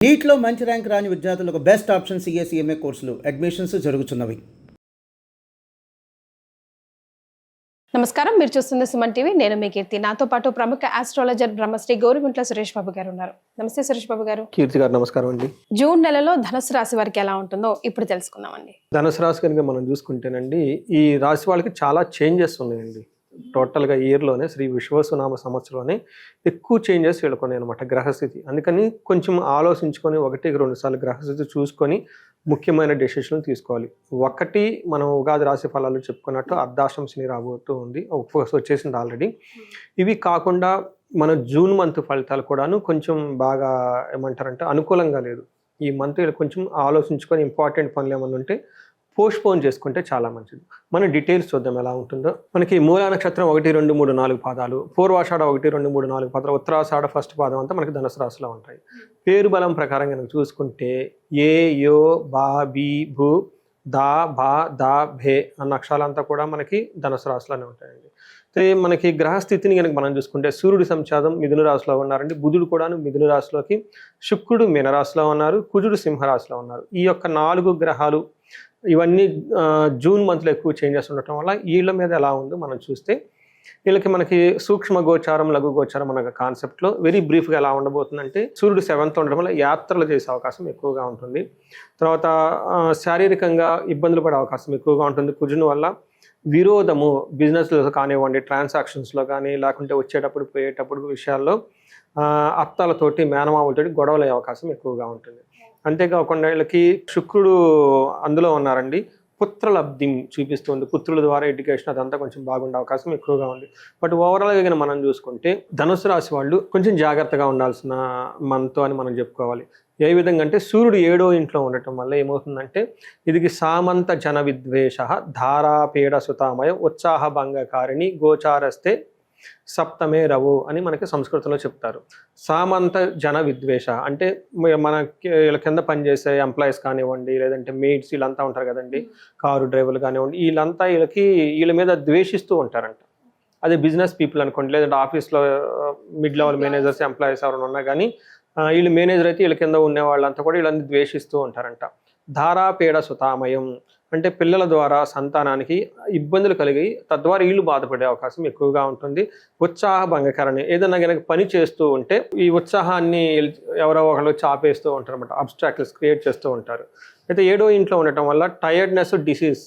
నీట్లో మంచి ర్యాంక్ రాని విద్యార్థులకు బెస్ట్ ఆప్షన్ సిఎస్ఈఎంఏ కోర్సులు అడ్మిషన్స్ జరుగుతున్నవి. నమస్కారం, మీరు చూస్తుంది సుమన్ టీవీ. నేను మీ కీర్తి. నాతో పాటు ప్రముఖ ఆస్ట్రాలజర్ బ్రహ్మశ్రీ గోరుగుంట్ల సురేష్ బాబు గారు ఉన్నారు. నమస్తే సురేష్ బాబు గారు. కీర్తి గారు నమస్కారం అండి. జూన్ నెలలో ధనుసు రాశి వారికి ఎలా ఉంటుందో ఇప్పుడు తెలుసుకుందామండి. ధనుసు రాశి కనుక మనం చూసుకుంటేనండి, ఈ రాశి వాళ్ళకి చాలా చేంజెస్ ఉన్నాయండి. టోటల్గా ఇయర్లోనే శ్రీ విశ్వసునామ సంవత్సరంలోనే ఎక్కువ చేంజెస్ వీళ్ళకున్నాయి అనమాట గ్రహస్థితి. అందుకని కొంచెం ఆలోచించుకొని 1-2 సార్లు గ్రహస్థితి చూసుకొని ముఖ్యమైన డెసిషన్లు తీసుకోవాలి. ఒకటి మనం ఉగాది రాశి ఫలాలు చెప్పుకున్నట్టు అర్ధాష్టం శని రాబోతూ ఉంది, వచ్చేసింది ఆల్రెడీ. ఇవి కాకుండా మన జూన్ మంత్ ఫలితాలు కూడాను కొంచెం బాగా ఏమంటారంటే అనుకూలంగా లేదు. ఈ మంత్ కొంచెం ఆలోచించుకొని ఇంపార్టెంట్ పనులు ఏమన్నా ఉంటే పోస్ట్పోన్ చేసుకుంటే చాలా మంచిది. మన డీటెయిల్స్ చూద్దాం ఎలా ఉంటుందో. మనకి మూలా నక్షత్రం 1, 2, 3, 4 పాదాలు, పూర్వాషాఢ 1, 2, 3, 4 పాదాలు, ఉత్తరాషాఢ ఫస్ట్ పాదం అంతా మనకి ధనుసు రాశిలో ఉంటాయి. పేరు బలం ప్రకారం కనుక చూసుకుంటే ఏ, యో, బా, బి, భూ, దా, బా, దా, భే అన్న అక్షరాలంతా కూడా మనకి ధనుసు రాశిలోనే ఉంటాయండి. మనకి గ్రహస్థితిని కనుక మనం చూసుకుంటే సూర్యుడు సంచాదం మిథున రాశిలో ఉన్నారండి, బుధుడు కూడాను మిథున రాశిలోకి, శుక్రుడు మీనరాశిలో ఉన్నారు, కుజుడు సింహరాశిలో ఉన్నారు. ఈ యొక్క 4 గ్రహాలు ఇవన్నీ జూన్ మంత్లో ఎక్కువ చేంజెస్ ఉండటం వల్ల వీళ్ళ మీద ఎలా ఉందో మనం చూస్తే, వీళ్ళకి మనకి సూక్ష్మ గోచారం, లఘు గోచారం అనే కాన్సెప్ట్లో వెరీ బ్రీఫ్గా ఎలా ఉండబోతుందంటే, సూర్యుడు 7th ఉండడం వల్ల యాత్రలు చేసే అవకాశం ఎక్కువగా ఉంటుంది. తర్వాత శారీరకంగా ఇబ్బందులు పడే అవకాశం ఎక్కువగా ఉంటుంది. కుజుని వల్ల విరోధము బిజినెస్లో కానివ్వండి, ట్రాన్సాక్షన్స్లో కానీ, లేకుంటే వచ్చేటప్పుడు పోయేటప్పుడు విషయాల్లో అత్తాలతోటి మేనమామలతోటి గొడవలు అయ్యే అవకాశం ఎక్కువగా ఉంటుంది. అంతేకాకుండా వీళ్ళకి శుక్రుడు అందులో ఉన్నారండి, పుత్రలబ్ధి చూపిస్తుంది. పుత్రుల ద్వారా ఎడ్యుకేషన్ అదంతా కొంచెం బాగుండే అవకాశం ఎక్కువగా ఉంది. బట్ ఓవరాల్గా కానీ మనం చూసుకుంటే ధనుసు రాశి వాళ్ళు కొంచెం జాగ్రత్తగా ఉండాల్సిన మంత్ అని మనం చెప్పుకోవాలి. ఏ విధంగా అంటే సూర్యుడు 7వ ఇంట్లో ఉండటం వల్ల ఏమవుతుందంటే, ఇది సామంత జన విద్వేష ధారాపీడ సుతామయ ఉత్సాహ భంగకారిణి గోచారస్తే సప్తమే రవు అని మనకి సంస్కృతంలో చెప్తారు. సామంత జన విద్వేష అంటే మనకి వీళ్ళ కింద పనిచేసే ఎంప్లాయీస్ కానివ్వండి, లేదంటే మెయిడ్స్ వీళ్ళంతా ఉంటారు కదండి, కారు డ్రైవర్లు కానివ్వండి, వీళ్ళంతా వీళ్ళ మీద ద్వేషిస్తూ ఉంటారంట. అదే బిజినెస్ పీపుల్ అనుకోండి, లేదంటే ఆఫీస్లో మిడ్ లెవెల్ మేనేజర్స్, ఎంప్లాయీస్ ఎవరైనా ఉన్నా కానీ వీళ్ళు మేనేజర్ అయితే వీళ్ళ కింద ఉండే వాళ్ళంతా కూడా వీళ్ళని ద్వేషిస్తూ ఉంటారంట. ధారాపీడ సుతామయం అంటే పిల్లల ద్వారా సంతానానికి ఇబ్బందులు కలిగి తద్వారా వీళ్ళు బాధపడే అవకాశం ఎక్కువగా ఉంటుంది. ఉత్సాహ భంగకరణి ఏదైనా కనుక పని చేస్తూ ఉంటే ఈ ఉత్సాహాన్ని ఎవరో ఒకళ్ళు చాపేస్తూ ఉంటారు అనమాట, అబ్స్ట్రాక్ట్స్ క్రియేట్ చేస్తూ ఉంటారు. అయితే 7వ ఇంట్లో ఉండటం వల్ల టైర్డ్నెస్, డిసీజ్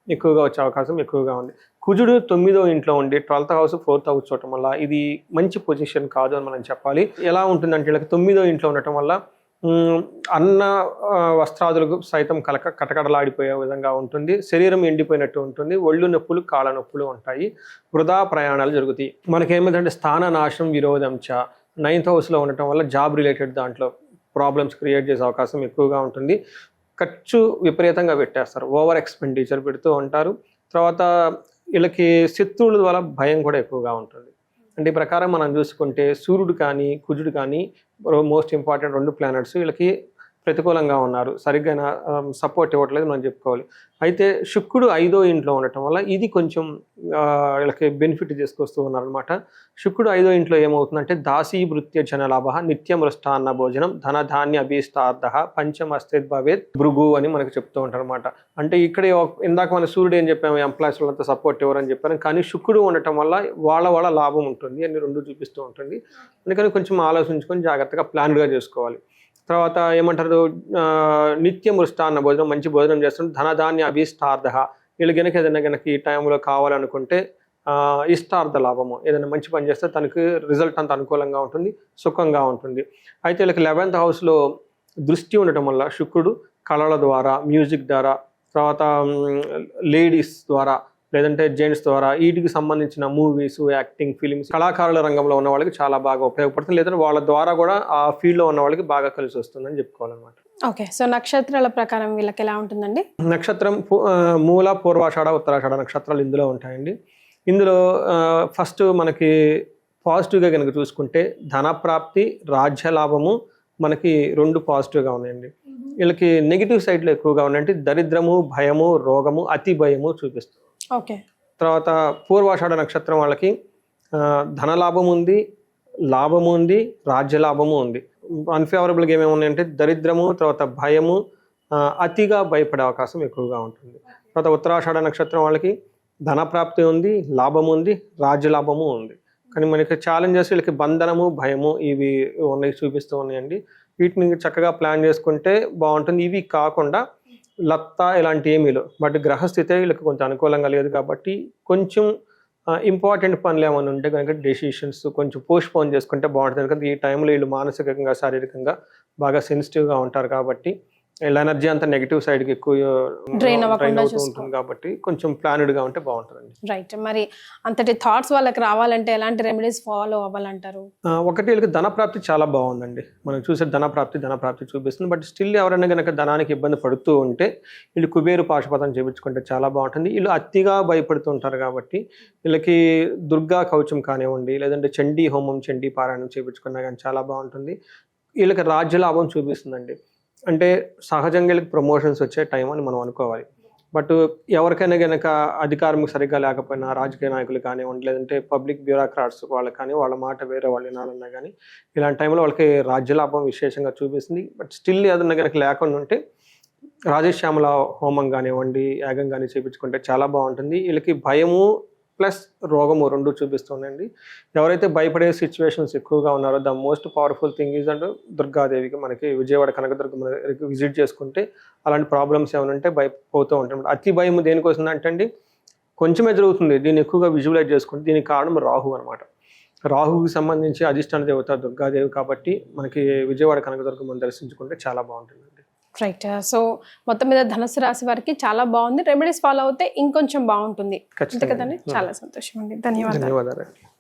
ఎక్కువగా వచ్చే అవకాశం ఎక్కువగా ఉంది. కుజుడు 9వ ఇంట్లో ఉండి 12th హౌస్ 4th హౌస్ చూడటం వల్ల ఇది మంచి పొజిషన్ కాదు అని మనం చెప్పాలి. ఎలా ఉంటుందంటే వీళ్ళకి 9వ ఇంట్లో ఉండటం వల్ల అన్న వస్త్రాదులకు సైతం కటకడలాడిపోయే విధంగా ఉంటుంది. శరీరం ఎండిపోయినట్టు ఉంటుంది. ఒళ్ళు నొప్పులు, కాళ్ళ నొప్పులు ఉంటాయి. వృధా ప్రయాణాలు జరుగుతాయి. మనకేమిటంటే స్థాన నాశనం, విరోధం 9th హౌస్లో ఉండటం వల్ల జాబ్ రిలేటెడ్ దాంట్లో ప్రాబ్లమ్స్ క్రియేట్ చేసే అవకాశం ఎక్కువగా ఉంటుంది. ఖర్చు విపరీతంగా పెట్టేస్తారు, ఓవర్ ఎక్స్పెండిచర్ పెడుతూ ఉంటారు. తర్వాత వీళ్ళకి శత్రువుల ద్వారా భయం కూడా ఎక్కువగా ఉంటుంది. అంటే ఈ ప్రకారం మనం చూసుకుంటే సూర్యుడు కానీ కుజుడు కానీ మోస్ట్ ఇంపార్టెంట్ 2 ప్లానెట్స్ వీళ్ళకి ప్రతికూలంగా ఉన్నారు, సరిగ్గా సపోర్ట్ ఇవ్వట్లేదు మనం చెప్పుకోవాలి. అయితే శుక్రుడు 5వ ఇంట్లో ఉండటం వల్ల ఇది కొంచెం వీళ్ళకి బెనిఫిట్ చేసుకొస్తూ ఉన్నారనమాట. శుక్రుడు 5వ ఇంట్లో ఏమవుతుందంటే దాసీ వృత్య జనలాభ నిత్యం మృష్టాన్న భోజనం ధనధాన్య అభీష్టార్థ పంచమస్తేద్ భవేత్ భృగు అని మనకు చెప్తూ ఉంటారు అనమాట. అంటే ఇక్కడ ఇందాక మన సూర్యుడు ఏం చెప్పాము, ఎంప్లాయీస్ వాళ్ళంతా సపోర్ట్ ఇవ్వరని చెప్పారు, కానీ శుక్రుడు ఉండటం వల్ల వాళ్ళ లాభం ఉంటుంది అని 2 చూపిస్తూ ఉంటుంది. అందుకని కొంచెం ఆలోచించుకొని జాగ్రత్తగా ప్లాన్గా చేసుకోవాలి. తర్వాత ఏమంటారు, నిత్య మృష్టాన్న భోజనం, మంచి భోజనం చేస్తుంటే ధనధాన్య అభీష్టార్థ వీళ్ళు కనుక ఏదైనా కనుక ఈ టైంలో కావాలనుకుంటే ఇష్టార్థ లాభము, ఏదైనా మంచి పని చేస్తే తనకి రిజల్ట్ అంత అనుకూలంగా ఉంటుంది, సుఖంగా ఉంటుంది. అయితే వీళ్ళకి 11th హౌస్లో దృష్టి ఉండటం వల్ల శుక్రుడు కళల ద్వారా, మ్యూజిక్ ద్వారా, తర్వాత లేడీస్ ద్వారా, లేదంటే జెంట్స్ ద్వారా వీటికి సంబంధించిన మూవీస్, యాక్టింగ్, ఫిలిమ్స్, కళాకారుల రంగంలో ఉన్న వాళ్ళకి చాలా బాగా ఉపయోగపడుతుంది. లేదంటే వాళ్ళ ద్వారా కూడా ఆ ఫీల్డ్లో ఉన్న వాళ్ళకి బాగా కలిసి వస్తుందని చెప్పుకోవాలన్నమాట. ఓకే, సో నక్షత్రాల ప్రకారం వీళ్ళకి ఎలా ఉంటుందండి? నక్షత్రం మూల, పూర్వాషాఢ, ఉత్తరాషాఢ నక్షత్రాలు ఇందులో ఉంటాయండి. ఇందులో ఫస్ట్ మనకి పాజిటివ్గా కనుక చూసుకుంటే ధనప్రాప్తి, రాజ్యలాభము మనకి 2 పాజిటివ్గా ఉన్నాయండి. వీళ్ళకి నెగిటివ్ సైడ్లో ఎక్కువగా ఉన్నాయంటే దరిద్రము, భయము, రోగము, అతి భయము చూపిస్తుంది. ఓకే. తర్వాత పూర్వాషాఢ నక్షత్రం వాళ్ళకి ధనలాభం ఉంది, లాభము ఉంది, రాజ్యలాభము ఉంది. అన్ఫేవరబుల్గా ఏమేమి ఉన్నాయంటే దరిద్రము, తర్వాత భయము, అతిగా భయపడే అవకాశం ఎక్కువగా ఉంటుంది. తర్వాత ఉత్తరాషాఢ నక్షత్రం వాళ్ళకి ధనప్రాప్తి ఉంది, లాభం ఉంది, రాజ్య లాభము ఉంది. కానీ మనకి ఛాలెంజెస్ వీళ్ళకి బంధనము, భయము ఇవి ఉన్నాయి చూపిస్తూ ఉన్నాయండి. వీటిని చక్కగా ప్లాన్ చేసుకుంటే బాగుంటుంది. ఇవి కాకుండా లత్తా ఇలాంటి ఏమీ లేవు. బట్ గ్రహస్థితే వీళ్ళకి కొంచెం అనుకూలంగా లేదు కాబట్టి కొంచెం ఇంపార్టెంట్ పనులు ఏమైనా ఉంటే కనుక డెసిషన్స్ కొంచెం పోస్ట్పోన్ చేసుకుంటే బాగుంటుంది. ఎందుకంటే ఈ టైంలో వీళ్ళు మానసికంగా, శారీరకంగా బాగా సెన్సిటివ్గా ఉంటారు కాబట్టి వీళ్ళ ఎనర్జీ అంతా నెగిటివ్ సైడ్కి ఎక్కువ Drain అవుతూ అవ్వకుండా ఉంటుంది కాబట్టి కొంచెం ప్లాన్డ్గా ఉంటే బాగుంటుందండి. రైట్. మరి అంతటి థాట్స్ వాళ్ళకి రావాలంటే ఎలాంటి రెమెడీస్ ఫాలో అవ్వాలంటారు? ఒకటి వీళ్ళకి ధనప్రాప్తి చాలా బాగుందండి. మనం చూసే ధనప్రాప్తి చూపిస్తుంది. బట్ స్టిల్ ఎవరైనా కనుక ధనానికి ఇబ్బంది పడుతూ ఉంటే వీళ్ళు కుబేరు పాశుపతం చేయించుకుంటే చాలా బాగుంటుంది. వీళ్ళు అతిగా భయపడుతూ ఉంటారు కాబట్టి వీళ్ళకి దుర్గా కవచం కానివ్వండి, లేదంటే చండీ హోమం, చండీ పారాయణం చేయించుకున్నా కానీ చాలా బాగుంటుంది. వీళ్ళకి రాజ్య లాభం చూపిస్తుందండి. అంటే సహజంగా వీళ్ళకి ప్రమోషన్స్ వచ్చే టైం అని మనం అనుకోవాలి. బట్ ఎవరికైనా కనుక అధికారం సరిగ్గా లేకపోయినా, రాజకీయ నాయకులు కానివ్వండి, లేదంటే పబ్లిక్ బ్యూరోక్రాట్స్ వాళ్ళకి కానీ వాళ్ళ మాట వేరే వాళ్ళు వినాలన్నా కానీ ఇలాంటి టైంలో వాళ్ళకి రాజ్యలాభం విశేషంగా చూపిస్తుంది. బట్ స్టిల్ ఏదన్నా కనుక లేకుండా ఉంటే రాజశ్యామల హోమం కానివ్వండి, యాగం కానీ చేయించుకుంటే చాలా బాగుంటుంది. వీళ్ళకి భయము ప్లస్ రోగము రెండు చూపిస్తుందండి. ఎవరైతే భయపడే సిచ్యువేషన్స్ ఎక్కువగా ఉన్నారో the most powerful thing is అంటే దుర్గాదేవికి మనకి విజయవాడ కనకదుర్గ విజిట్ చేసుకుంటే అలాంటి ప్రాబ్లమ్స్ ఏమైనా ఉంటే భయపోతూ ఉంటాం. అతి భయం దేనికోసం అంటే అండి కొంచెమే జరుగుతుంది. దీన్ని ఎక్కువగా విజువలైజ్ చేసుకుంటే దీనికి కారణం రాహు అనమాట. రాహుకి సంబంధించి అధిష్టాన దేవత దుర్గాదేవి కాబట్టి మనకి విజయవాడ కనకదుర్గం దర్శించుకుంటే చాలా బాగుంటుందండి. రైట్. సో మొత్తం మీద ధనుసు రాశి వారికి చాలా బాగుంది. రెమెడీస్ ఫాలో అవుతే ఇంకొంచెం బాగుంటుంది. అంతే కదండి. చాలా సంతోషం అండి. ధన్యవాదాలు. ధన్యవాదాలు.